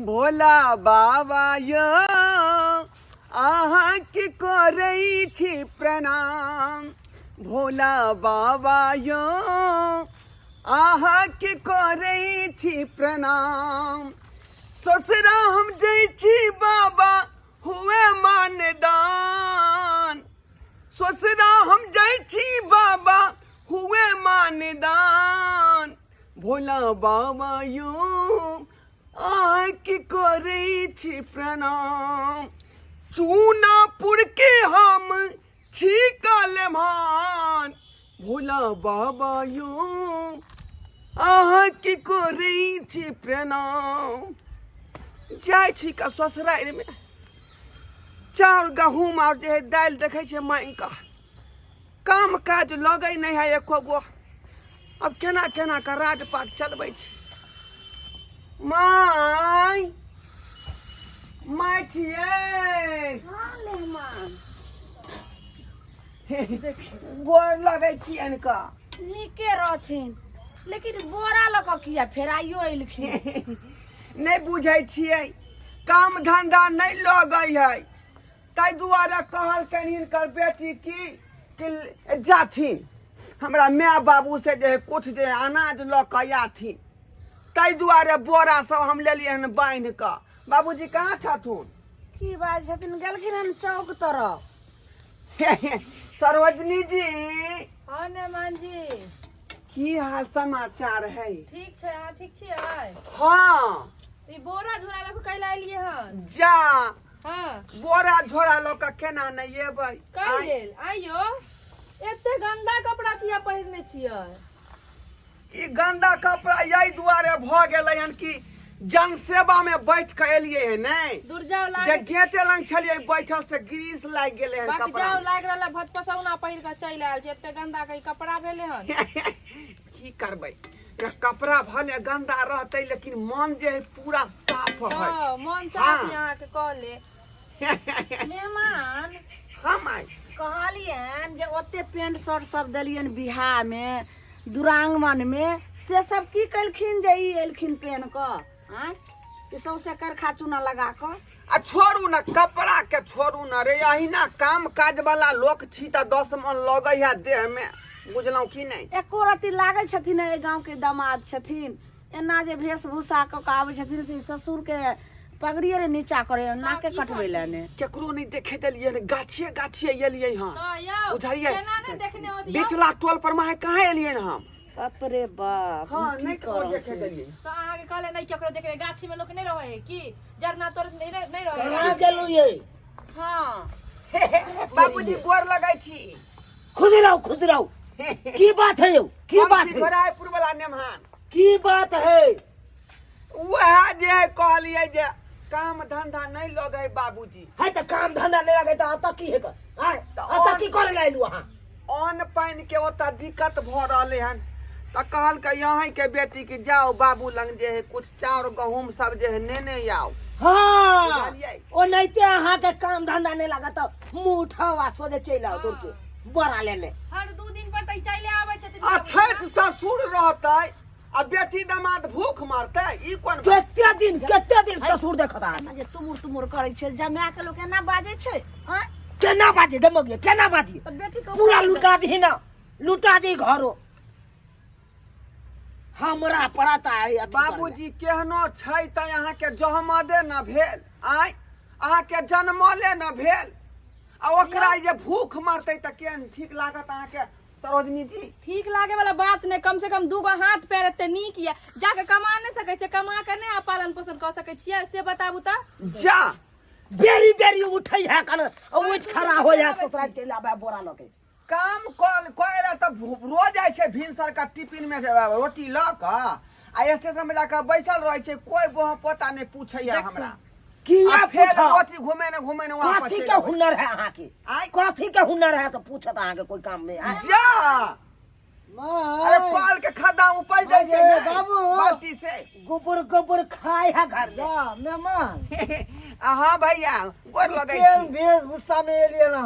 भोला बाबा यो अहाँ के करई छी प्रणाम। भोला बाबा यो अहाँ के करई छी प्रणाम। ससुरा हम जई छी बाबा हुए मानदान। ससुरा हम जई छी बाबा हुए मानदान। भोला बाबा यो अहाँ के करई छी प्रणाम। चूनापुर के हम छी कालमान। भोला बाबा यो अहाँ के करई छी प्रणाम। जाय छी का ससुराल में चाउर गहूम और जे है दाल देखे छे मांग का काम काज लगे नहीं है एको गो। अब केना केना का राजपाट चलबै छी। माय माय छियै गोर लगे छियन का नीके रहथिन लेकिन बोरा लऽ कऽ किया फेराइयो एलखिन। नहीं बुझे छियै काम धंधा नहीं लगे है ताई दुआरे कहल कनिन कर बेटी की जाथिन हमरा माय बाबू से जे कुछ जे अनाज ल के आथिन ताई दुआरे बोरा सब हम लेलिए हन बांध के। बाबूजी कहाँ छथुन? की बात छथिन गेलखिन हन चौक तरफ। सरोजनी जी हाँ नेमान जी की हाल समाचार है? ठीक छै अहाँ ठीक छियै? हाँ ई बोरा झोरा लऽ कऽ कैला एलियै हन? जा हाँ बोरा झोरा ल के केना नहीं एबै? कहि लेल आइयो एते गंदा कपड़ा किया पहिरने छियै? ई गंदा कपड़ा यही दुआरे भ गेलै हन कि जनसेवा में बैठ के एलिए है नहीं दुर्जाव जे लाग गेटे लंग छलिए बैठल से ग्रीस लाग गेले हन बाकी कपड़ा जाव लाग रहला भत पसौना पहिर के चलि आयल छै। एते गंदा कई कपड़ा भेले हन की करबै कपड़ा भले गंदा रहते लेकिन मन जे है पूरा साफ है। हां मन साफ यहां के कहले मेहमान हम आई कहलियन जे ओते पेंट शर्ट सब देलियन बिहार में दुरांगमन में से सब की कलखिन जे ई एलखिन पेन क हैं ई सब से करखा चूना लगा क आ छोड़ू ना कपड़ा के छोड़ू ना रे यही ना काम काज वाला लोग छी त 10 मन लगे है देह में बुझलौ की नहीं। एको रति लागे छथिन ए गांव के दामाद छथिन एना जे वेशभूषा क आवे छथिन से ससुर के पगड़िए रे नीचा करे नाके कटबैले ने केकरो नहीं देखे देलिए ने गाछिए गाछिए एलिए हां बुझाइए केना ने देखने होती बिचला टोल पर माहे कहां एलिए हम? बाप रे बाप हां नहीं करो देखे देलिए तो आहा के कहले नहीं केकरो देखे गाछी में लोग नहीं रहे है की जरना तोर नहीं रहे कहां गेलु ये? हां बाबूजी गोर लगै छी। खुश रहो की बात है यो? की बात है? घोरायपुर वाला नेमहान की बात है? वह जे कहलिए जे काम धंधा नहीं लगे बाबूजी है त काम धंधा नहीं लगे त अत की है कर हां अत की करे लाइलु हां? अन्न पानी के ओता दिक्कत भ रहले हन त कहल के यहाँ के बेटी के जाओ बाबू लंग जे है कुछ चाउर गहूम सब जे है नेने आओ। हां ओ नैते अहाँ के काम धंधा नहीं लगा त मुंह उठावा सोजे चल आओ दूर के बड़ा ले ले हर 2 दिन पर तई चले आवे छथिन। अच्छा ससुर रहतै आ बेटी दामाद भूख मारतै ई कोन केते दिन ससुर देखता है जे तुमुर करे छै जमा के लोग केना बाजे छै हैं केना बाजे दमगे केना बाजे तो बेटी को पूरा लुटा दी ना लुटा दी घरो हमरा पड़ता है। बाबूजी केहनो छै त यहाँ के जहमदे न भेल आय अहाँ के जन्मले न भेल आ ओकरा जे भूख मारतै त केहन ठीक लागत अहाँ के सरोजनी जी? ठीक लागे वाला बात नहीं कम से कम 2 गो हाथ पैर एते नीक या जाके कमा नहीं सके छै कमा के नहीं पालन पोषण कर सके छियै से बताबू त जा बेरी उठै है कन ओछ खड़ा हो जा ससुराल चल आबे बोरा लके काम कोइरा त रोज जाय छै भिनसर का टिफिन में रोटी ल क आ स्टेशन में जाकर बैसल रहे छै कोई बोह पता नहीं पूछै है हमरा किया फेर पूछो रोटी घुमे ने वापस कथी के हुनर है अहाँ के? आय कथी के हुनर है से पूछत अहाँ के कोई काम में आय? जा अरे कॉल के खड्डा उपज दे छै बाबू बाल्टी से गोबर खाए है घर में मेहमान हां भैया गोर लगै केन भेष भूसा में एलिए ना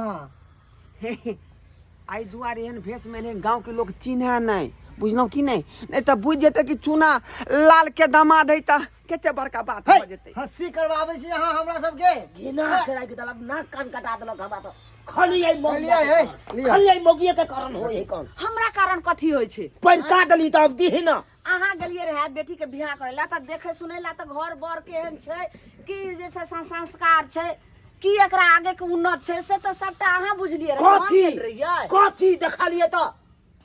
आई दुआरे एहन भेष में गांव के लोग चिन्हे नहीं बुझलहुँ कि नहीं नहीं तो बुझ जेतै कि चूना लाल के दामाद है तो कते बड़का बात हो जेतै हंसी करवावे छी अहाँ हमरा सबके घिना के राख देलक नाक कान कटा देलक हमरा तो खाली आई लिया है लिया खाली आई मोगिए के कारण होय है कौन हमरा कारण कथी होइ छै पैर काट ली त अब दिही ना अहाँ गेलिए रहे बेटी के बियाह करे ला त देखे सुने ला त घर बर केहन छै कि जैसे संस्कार छै कि एकरा आगे के उन्नत छै से त सबटा अहाँ बुझलिए कथी देखा लिए त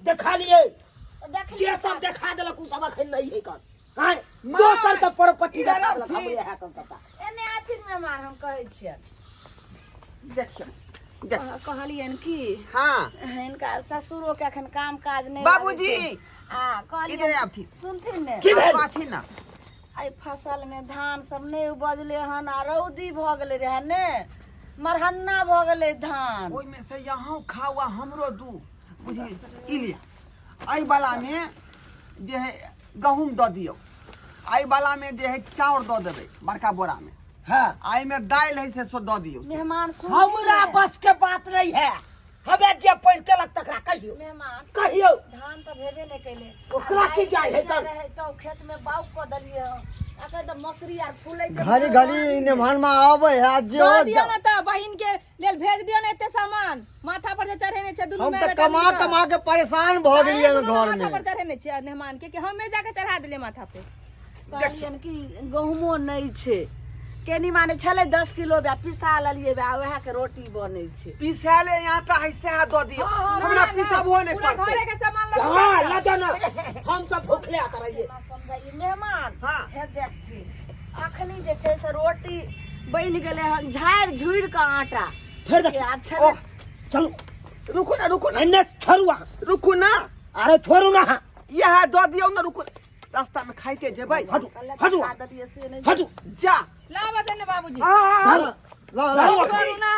देखा लिए जे सब देखा देलक उ सब अखन नहीं है कौन हां दोसर के प्रॉपर्टी देखा देलक हमरे है कौन सबटा एने आथिन मेहमान हम कहै छियै देखियो कहलियन कि हाँ इनका ससुरो के अखन काम काज नहीं बाबूजी कहलियन इधर आबथिन सुनथिन ने की भेल आबथिन ना आई फसल में धान सब नहीं उपजले हन आ रौदी भ गेले रहे ने मरहन्ना भ गेले धान ओइ में से यहाँ खावा हमरो दू बुझली ई लिया आई वाला में जे है गहूम द दियो आई वाला में जे है चाउर द देबै बड़का बोरा में हां आई में दाल है से सो द दियो मेहमान सुन हमरा बस के बात नहीं है हमें जे पैर केलक तकरा कहियो मेहमान कहियो धान तो भेबे नहीं कैले ओकरा की जाय है तब तो खेत में बाउ क दलिए अगर तो मसरी आर फूले घड़ी घड़ी नेमान में आवे है जो दो दियो ना त बहिन के लेल भेज दियो ना एते सामान माथा पर जे चढ़ेने छै दुनु हम में तो कमा कमा के परेशान भ गेलिए घर माथा में पर चढ़ेने छै मेहमान के कि हमें जाके चढ़ा देले माथा पे कहलियन कि गहुमो नहीं छै केनी माने छले 10 किलो बा पिसा ललिए बा वह के रोटी बनै छै पिसाले आटा है से द दियो हमरा पिसाबो नहीं पूरा पड़तै घरे के सामान हां ला जाना हम सब भूखले आ रहिए ना समझाइए मेहमान हाँ। हे देखती अखनी जे छै से रोटी बन गेले हन झाड़ झुड़ के आटा फिर देख आब छले चलो रुको ना एने छोड़ुआ रुको ना अरे छोड़ू ना यह द दियो ना रुको रास्ता में खाइते जेबै हटू हटू दलिए से नहीं हटू जा लावा देने बाबूजी हाँ ला ला करू ना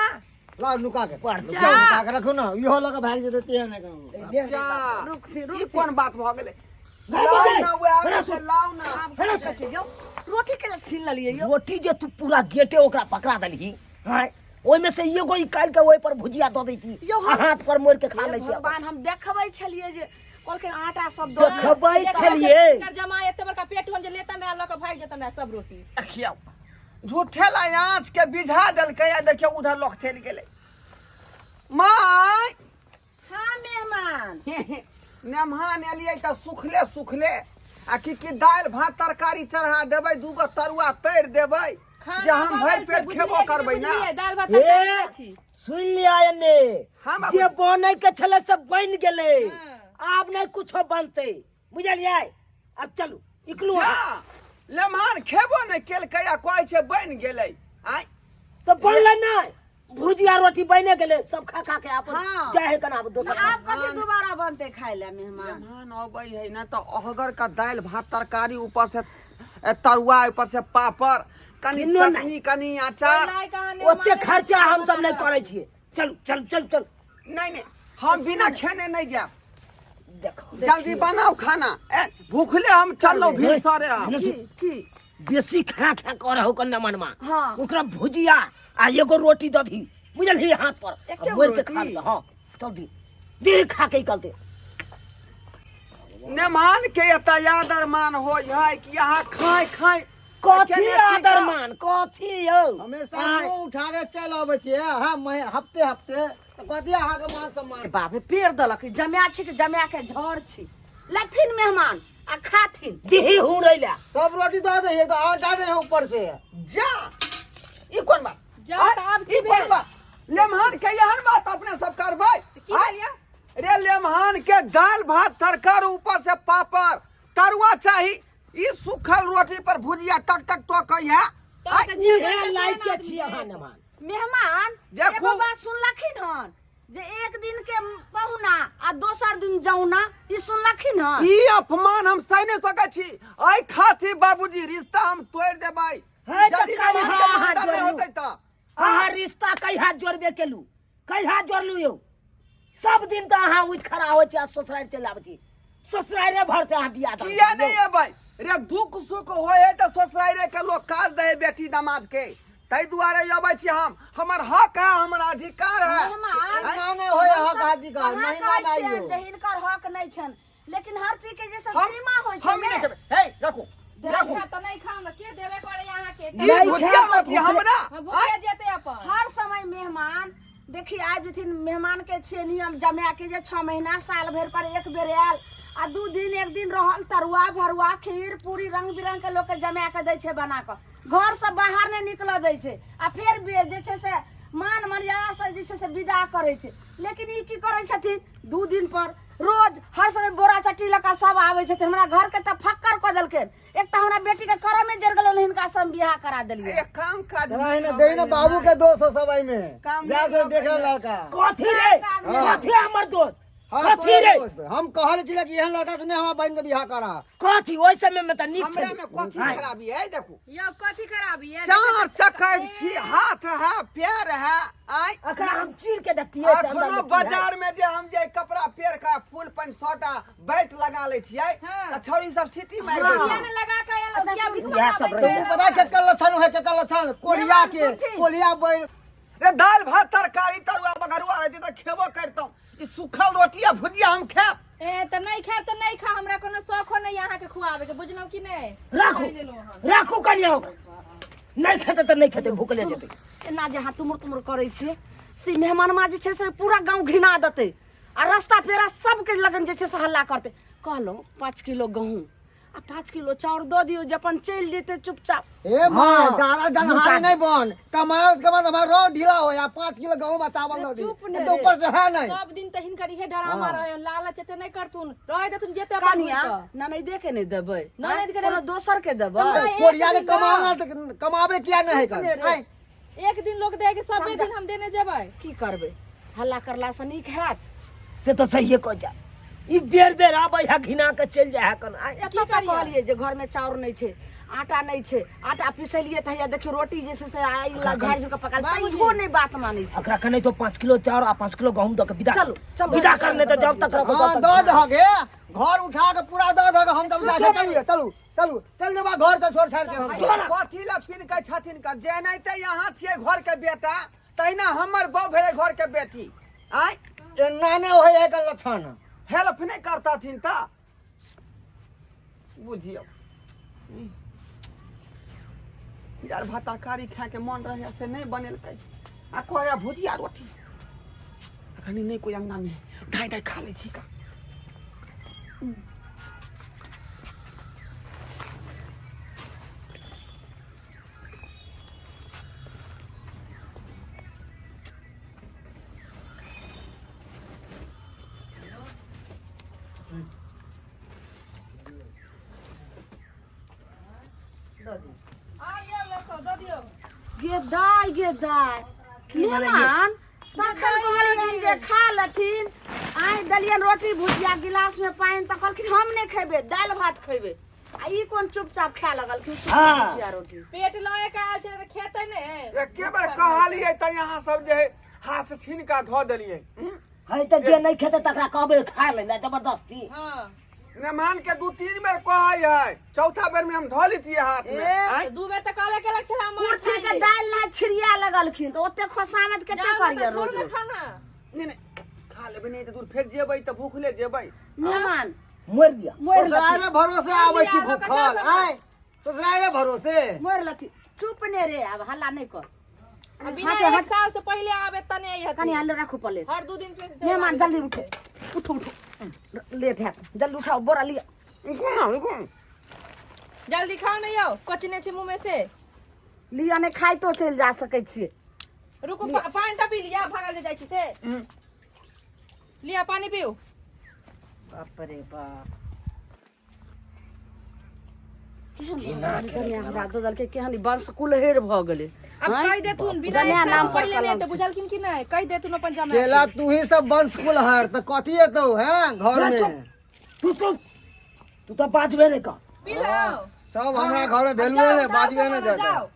ला लुका के जा। लुका के रखो ना इहो लगा भाग जेते ते नहीं कहूं जा रुकती ई कोन बात भ गेलै बाबू लाउ जी, ना वे आगे से लाउ ना हेलो सोचे जो रोटी के छीन ललिए यो रोटी जे तू पूरा गेटे ओकरा पकड़ा दलही हां ओइ में से एगो निकाल के ओइ पर भुजिया द दैती यो हम- हाथ पर मोड़ के खा हे लेती भगवान हम देखबै छलिए जे कल के आटा सब दो देखबै छलिए जमा एते बड़का पेट होन जे लेता ना ल के भाग जेता ना सब रोटी देखियो झूठे ला आँच के बिझा देलकै आ देखियो उधर लोग चल गेलै माय हां मेहमान नेमहान एलियै त सुखले आ कि दाल भात तरकारी चढ़ा देबै दूगो तरुआ तैर देबै जे हम भरि पेट खेबो करबै ना दाल भात ए, तरकारी छी सुन लिया एने हाँ बाबू। जे बनै के छले सब बन गेलै आब नहीं कुछो बनते बुझलियै अब चलू निकलू जा लेमहान खेबो नै केलकै आ कहै छै बनि गेलै आय तो बनले नहीं भुजिया रोटी बने गेले सब खा खा के अपन हाँ। चाहे कना दोसर आप कभी दोबारा बनते खाए ले मेहमान मेहमान अबै है ना तो अहगर का दाल भात तरकारी ऊपर से तरुआ ऊपर से पापड़ कनी किन्नो नहीं। चटनी कनी अचार लाई कहानी ओते खर्चा हम सब नहीं करे छिए चल चल चल चल नहीं हम बिना खेने नहीं जाब देखो जल्दी बनाओ खाना भूखले हम चललो भीड़ सारे की बेसी खा खा कर हो कन्ना मनमा हाँ। ओकरा भुजिया आ एगो रोटी द दी बुझलही हाथ पर एके अब मोड़ के रोटी? खा ले हां चल दी खा के निकलते मेहमान के एता याद अरमान हो है कि यहाँ खाए खाए कथी केने आदर छिका? मान कथी यौ हमेशा मुंह उठा के चल आबै छिए हम हफ्ते हफ्ते कथी अहाँ के मान सम्मान बाबे पेड़ दलक जमा छी के जमा के झड़ छी लथिन मेहमान आ खाथिन दिही हूं रैला सब रोटी दे दे तो आटा नहीं है ऊपर से जा ई कोन बात जा आय, त आब ई की कोन भेल बात लेमहान के यहन बात अपने सब करबै की आय, भैया रे लेमहान के दाल भात तरकारी ऊपर से पापड़ तरुआ चाहिए ई सूखल रोटी पर भुजिया टक टक तो कहिया तो के जे हे बनते लाइक से के छिए हां नमान मेहमान देखू। एगो बात सुनलखिन हन जे एक दिन के पहुना आ दोसर दिन जौना ई सुनलखिन हन ई अपमान हम सह नहीं सकै छी आई खाती बाबूजी रिश्ता हम तोड़ देबै है त यदि कल लेमहान के हां मर्डर नहीं जोड़ू होतै त अहाँ रिश्ता कई हाथ जोड़बे केलू कई हाथ जोड़लू यौ सब दिन तो अहाँ उठ खड़ा हो छी आ ससुराल चल आबै छी ससुराल भर से अहाँ बियाह दान किया करू। नहीं अबै रे दुख सुख होय है त ससुराल के लोग काज दे बेटी दामाद के तै दुआरे अबै छी हम हमर हक है हमर अधिकार है मेहमान ना नहीं होय हक अधिकार कहाँ नहीं कहै मानाइयो छियनि जे हिनकर हक नहीं छन लेकिन हर चीज के जैसे हम सीमा होय छै हम ने। नहीं खेबे हे रखो देखे तो नहीं खाम ना के देवे करे यहाँ के ये भुजिया रोटी हमरा भूखे जेते अपन हर समय मेहमान देखी आबि जथिन मेहमान के छे नियम जमा के जे 6 महीना साल भर पर एक बेर आयल आ 2 दिन 1 दिन रहल तरुआ भरुआ खीर पूरी रंग बिरंग के लोग के जमा के दै छै बना के घर से बाहर नहीं निकल दै छै आ फिर जे छै से मान मर्यादा से जे छै से विदा करे छै। लेकिन ई की करे छथिन 2 दिन पर रोज हर समय बोरा चट्टी लका सब आवे छथिन हमरा घर के त फक्कर क देलके। एक त हमरा बेटी के करम में जर गेल हिनका सब बियाह करा देलिए। एक काम काज चला ना दे ना बाबू के दोस्त है सब में काम जा के देख ले लड़का कथी रे कथी हमर दोस्त हाँ, कथी तोरे रे दोस्त। हम कहले छिले कि एहन लड़का से नहीं हम बहन के बियाह करा। कथी ओइ समय में त नीक हमरा छै में कथी खराबी है देखो यो कथी खराबी है चार चक्कर छी हाथ है पैर है आई अकरा हम चीर के देखतिए से अंदर अखनो में बाजार में जे हम जे कपड़ा पेड़ का फूल पन सोटा बैठ लगा ले छियै हाँ। त छौरी सब सिटी मार हाँ। दे ने लगा के ये अच्छा, लड़किया सुन, बिछवा इएह सब बैठे रहे। हैं। पता है केकर लक्षण है केकर लक्षण कोरिया के सुनथिन। कोलिया बैल रे दाल भात तरकारी तरुआ बघरुआ रहती त खेबो करतौ ई सूखल रोटी आ भुजिया हम खाब ए त नहीं खाब त नहीं खा हमरा कोनो शौक नहीं यहाँ के खुआवे के बुझलौ कि नहीं राखू ले लो हम राखू कनिया नहीं खेते त नहीं खेते भूखले जेते एना जे हाथ तुमुर तुमुर करे छिए से मेहमानमा जे छै से पूरा गांव घिना देते आ रास्ता पेरा सबके लगन जे छै से हल्ला करते। कहलो 5 किलो गहूं आ 5 किलो चाउर दो दियो जे अपन चल जेते चुपचाप। ए मां हाँ। ज्यादा जनहार नहीं बन कमाओ के बाद हमारा रोड ढीला हो या 5 किलो गेहूं में चावल दे चुप दी ने तो ऊपर से है नहीं सब दिन त हिनकर इहे डरामा रहे लालच एते नहीं करथुन रहे देथुन जेते अपन कनिया हुनका। ना नहीं देखे नहीं देबै ननद के कोनो दोसर के देबै। कमाए कोरिया के एक दिन कमाना तो कमावे क्या नहीं चुप ने कर रे। आय, एक दिन लोग दे के सबे दिन हम देने जेबै की करबै हल्ला करला से नीक हैत। से तो सही कह जा ई बेर बेर आबै है घिना के चल जाय है कन आय एतऽ तऽ कहलिए जे घर में चाउर नहीं छै आटा नहीं छै आटा पिसलिए त देखियो रोटी जे छै से आई झाड़ झुड़ के पकाल बाबूजी। तइयो नहीं बात मानै छै। अकरा कने तो 5 किलो चाउर आ 5 किलो गहूं द के विदा चलो, चलो। विदा करने तो जब तक रखो हाँ तब दो तक दगे घर उठा के पूरा दो दगे हम जब जाके चलिए चलू चलू चल देबा घर से छोड़ छाड़ के हम कथी ला फिर के छथिन का जे नहीं ते यहाँ छियै घर के बेटा तहिना हमर बहू भेले घर के बेटी आय एना ने होय है के लक्षण हेल्प नहीं करता थिन ता बुझियो यार भात तरकारी खा के मन रहे से नहीं बनेलकै आ कहया भुजिया रोटी अखनी नहीं कोई अंगना में धाय धाय खा ले छी का आ ये लोग दे दियो गे दाय मेहमान तखन कहलियन जे खा लथिन आइ दलियन रोटी भुजिया गिलास में पानि त कहलखिन हम नहीं खेबे दाल भात खेबे आ ई कोन चुपचाप खाए लगलखिन हाँ। भुजिया रोटी। पेट लए के आल छै त खेतै ने एके बार कहलिए त यहाँ सब जे है हाथ से छीन का धो देलिए है त जे नहीं खेते तकरा कहबे खा ले जबरदस्ती हां मेहमान के 2-3 बेर कहै है चौथा बेर में हम धो लेतिए हाथ में आय दू बेर त कहले के लक्षण हम कुर्ती के दाल ना छिड़िया लगलखिन त ओते खोसामत केते करिया रोटी। खाना नहीं नहीं खा लेबै नहीं तो दूर फेर जेबै त भूखले जेबै मेहमान मोर दिया ससुराल भरोसे आबै छी भूखल आय ससुराल भरोसे मोर लथी चुप ने रे अब हल्ला नहीं कर। बिना एक साल से पहले आवे तने यही कनी आलू रखो पले हर 2 दिन पे मेहमान जल्दी उठो उठो उठो लेट है जल्दी उठाओ बोरा लिया रुको जल्दी खाओ नहीं आओ कोचने छे मुंह में से लिया ने खाई तो चल जा सकै छिए। रुको पानी त पी लिया भागल जे जाइ छी से लिया पानी पियो बाप रे बाप केहन हमरा ददल के केहन बंश कुलहेर भ गेले। अब कह देथुन बिना जमाया एक नाम साल पर पहले कलम नहीं तो छै। बुझल किन कि नहीं कह देथुन अपन जमा केला तू ही सब वंश कुल हर त कथी हेतौ हैं घर में तू तो बाजबे नहीं कर पी लो सब हमरा घर में भेलुए ने बाजबे ने दे जाओ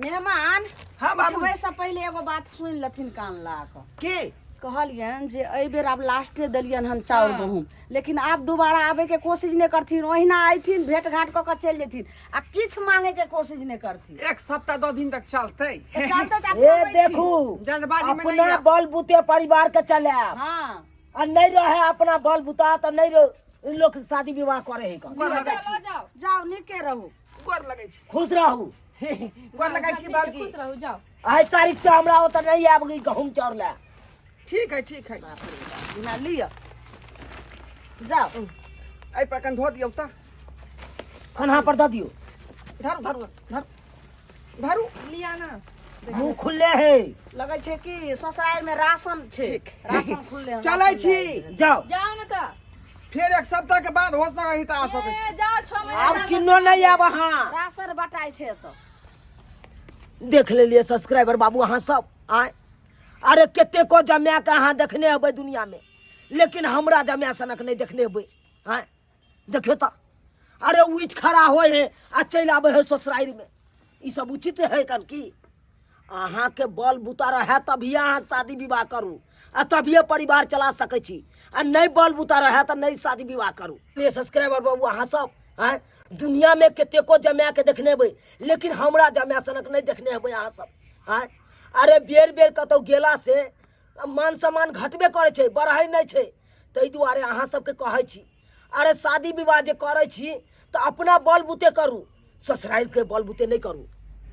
मेहमान हाँ बाबू उठबै से पहले एगो बात सुन लथिन कान ला के की कहलियन जे एहि बेर आब लास्टे देलियन हम चाउर गहूम लेकिन आब दोबारा आबे के कोशिश नहीं करथिन ओहिना आइथिन भेंट घाट क के चल जेथिन आ किछ मांगे के कोशिश नहीं करथिन। एक सप्ताह 2 दिन तक चलते तो चलते त ए देखू जल्दबाजी में नहीं अपना है। बल बुते परिवार के चले हां और नहीं रहे अपना बल बुता तो नहीं इन लोग के शादी विवाह करे है कौन? गोर लगै जाओ छी जाओ जाओ नीके रहू। गोर लगै छी खुश रहू। गोर लगै छी ठीक है, बाबूजी। खुश रहो जाओ। आज तारीख से हमरा ओतऽ नहीं आब गई गहूम चाउर ला। ठीक है ठीक है। बिना लिया जाओ। आई पर कन धो दियौ त। कन्हा पर दे दियो। धरू धरू धरू धरू। लिया ना मुंह खुले है। लगे छे कि ससुराल में राशन छे, ठीक। राशन खुले हैं, चलै राशन छी। ले। जाओ जाओ ना तो फिर एक सप्ताह के बाद हो सकै त आ सकै छी। ए, जाओ 6 महीना आब राशन किन्नो नहीं आब अहाँ। राशन बटाई छे तो देख लेलिए सब्सक्राइबर बाबू अहाँ सब आए। अरे केते को जमाया के अहाँ देखने हेबै दुनिया में, लेकिन हमरा जमाया सनक नहीं देखने हेबै। आए देखियो तो अरे उठ खड़ा होए है आ चल आबे है ससुराल में। ई सब उचित है कन की? अहाँ के बल बुता रहे तभी अहाँ शादी विवाह करू आ तभिए परिवार चला सकै छी। आ नहीं बल बुता रहे तो नहीं शादी विवाह करू। ये सब्सक्राइबर बाबू अहाँ सब आए दुनिया में केते को जमाया के देखने हेबै, लेकिन हमरा जमाया सनक नहीं देखने हेबै अहाँ सब। आए अरे बेर बेर कतौ गेला से मान सम्मान घटबे करे छै, बढ़ै नहीं छै। ताहि दुआरे अहाँ सबके कहै छी अरे शादी विवाह जे करै छी तो अपना बल बुते करू, ससुराल के बल बुते नहीं करू।